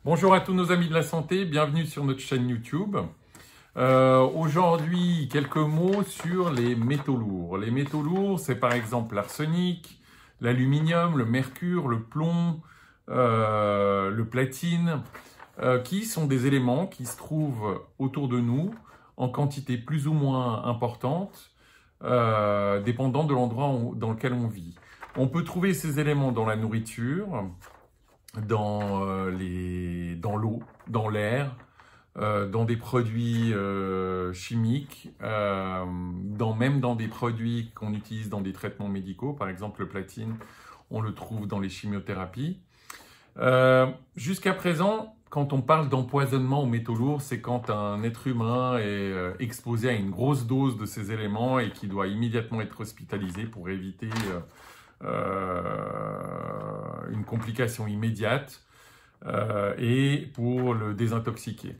Bonjour à tous nos amis de la santé, bienvenue sur notre chaîne YouTube. Aujourd'hui, quelques mots sur les métaux lourds. Les métaux lourds, c'est par exemple l'arsenic, l'aluminium, le mercure, le plomb, le platine, qui sont des éléments qui se trouvent autour de nous en quantité plus ou moins importante, dépendant de l'endroit dans lequel on vit. On peut trouver ces éléments dans la nourriture, dans l'eau, dans l'air, dans des produits chimiques, même dans des produits qu'on utilise dans des traitements médicaux. Par exemple, le platine, on le trouve dans les chimiothérapies. Jusqu'à présent, quand on parle d'empoisonnement aux métaux lourds, c'est quand un être humain est exposé à une grosse dose de ces éléments et qui doit immédiatement être hospitalisé pour éviter une complication immédiate et pour le désintoxiquer.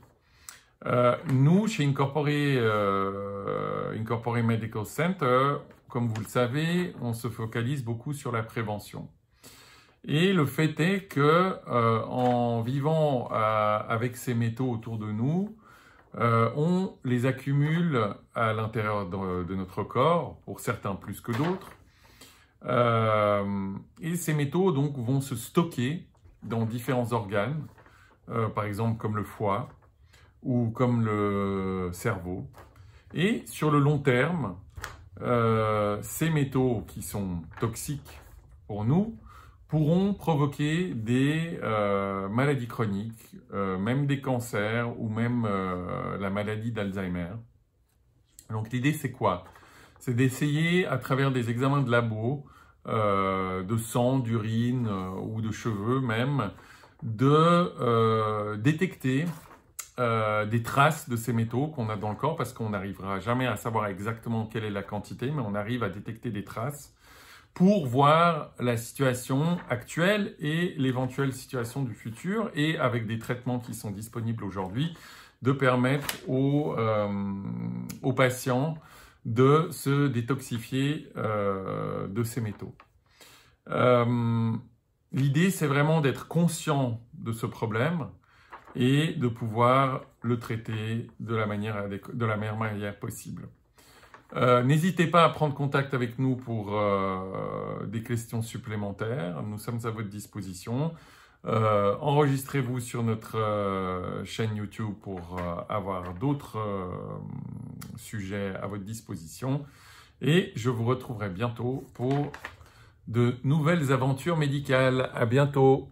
Nous, chez Incorporé Medical Center, comme vous le savez, on se focalise beaucoup sur la prévention. Et le fait est que en vivant avec ces métaux autour de nous, on les accumule à l'intérieur de notre corps, pour certains plus que d'autres. Et ces métaux donc vont se stocker dans différents organes, par exemple comme le foie ou comme le cerveau. Et sur le long terme, ces métaux qui sont toxiques pour nous pourront provoquer des maladies chroniques, même des cancers ou même la maladie d'Alzheimer. Donc l'idée c'est quoi? C'est d'essayer à travers des examens de labo, de sang, d'urine ou de cheveux même, de détecter des traces de ces métaux qu'on a dans le corps, parce qu'on n'arrivera jamais à savoir exactement quelle est la quantité, mais on arrive à détecter des traces pour voir la situation actuelle et l'éventuelle situation du futur, et avec des traitements qui sont disponibles aujourd'hui, de permettre aux patients de se détoxifier de ces métaux. L'idée, c'est vraiment d'être conscient de ce problème et de pouvoir le traiter de la meilleure manière possible. N'hésitez pas à prendre contact avec nous pour des questions supplémentaires. Nous sommes à votre disposition. Enregistrez-vous sur notre chaîne YouTube pour avoir d'autres sujets à votre disposition. Et je vous retrouverai bientôt pour de nouvelles aventures médicales. À bientôt!